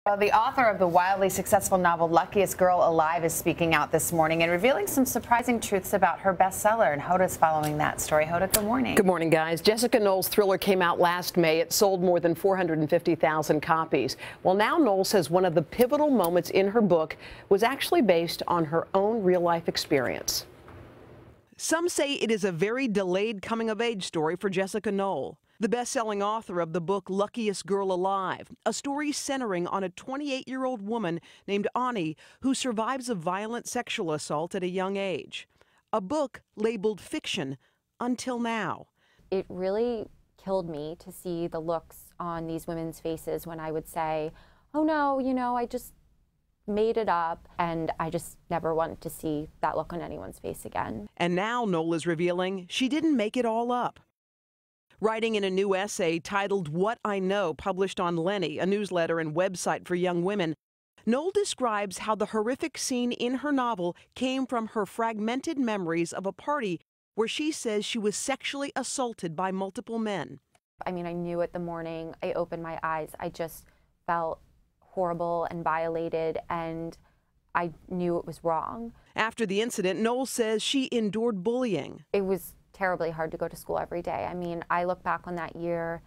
Well, the author of the wildly successful novel Luckiest Girl Alive is speaking out this morning and revealing some surprising truths about her bestseller, and Hoda's following that story. Hoda, good morning. Good morning, guys. Jessica Knoll's thriller came out last May. It sold more than 450,000 copies. Well, now Knoll says one of the pivotal moments in her book was actually based on her own real-life experience. Some say it is a very delayed coming-of-age story for Jessica Knoll, the best-selling author of the book Luckiest Girl Alive, a story centering on a 28-year-old woman named Ani who survives a violent sexual assault at a young age. A book labeled fiction until now. It really killed me to see the looks on these women's faces when I would say, oh no, I just made it up, and I just never wanted to see that look on anyone's face again. And now Knoll is revealing she didn't make it all up. Writing in a new essay titled What I Know, published on Lenny, a newsletter and website for young women, Knoll describes how the horrific scene in her novel came from her fragmented memories of a party where she says she was sexually assaulted by multiple men. I mean, I knew it the morning I opened my eyes. I just felt horrible and violated, and I knew it was wrong. After the incident, Knoll says she endured bullying. It was terribly hard to go to school every day. I mean, I look back on that year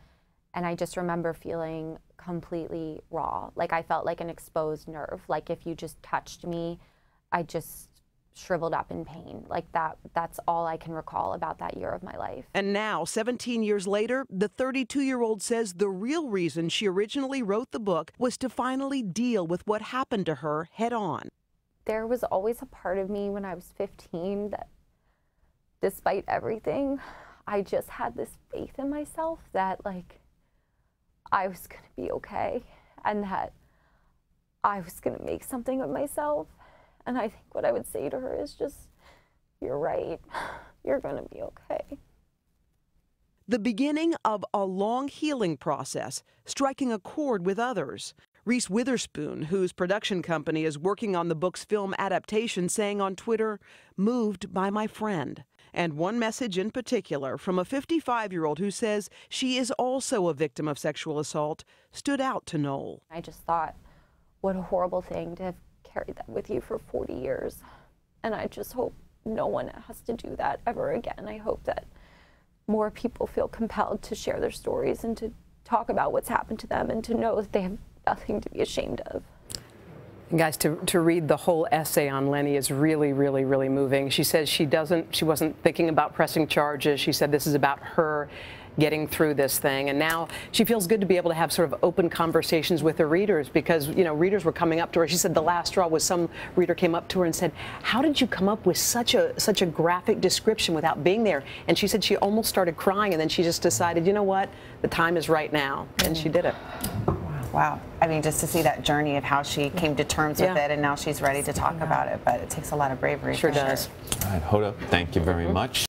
and I just remember feeling completely raw. Like I felt like an exposed nerve. Like if you just touched me, I just shriveled up in pain. Like that's all I can recall about that year of my life. And now, 17 years later, the 32-year-old says the real reason she originally wrote the book was to finally deal with what happened to her head on. There was always a part of me when I was 15 that, despite everything, I just had this faith in myself that, like, I was going to be okay and that I was going to make something of myself. And I think what I would say to her is just, you're right. You're going to be okay. The beginning of a long healing process, striking a chord with others. Reese Witherspoon, whose production company is working on the book's film adaptation, saying on Twitter, "Moved by my friend." And one message in particular from a 55-year-old who says she is also a victim of sexual assault stood out to Knoll. I just thought, what a horrible thing to have carried that with you for 40 years. And I just hope no one has to do that ever again. I hope that more people feel compelled to share their stories and to talk about what's happened to them and to know that they have nothing to be ashamed of. And guys, to read the whole essay on Lenny is really, really, really moving. She says she wasn't thinking about pressing charges. She said this is about her getting through this thing. And now she feels good to be able to have sort of open conversations with her readers because, readers were coming up to her. She said the last straw was some reader came up to her and said, how did you come up with such a graphic description without being there? And she said she almost started crying, and then she just decided, you know what, the time is right now. And she did it. Wow. I mean, just to see that journey of how she came to terms with it, and now she's ready to talk about it. But it takes a lot of bravery. Sure does. All right, Hoda, thank you very much.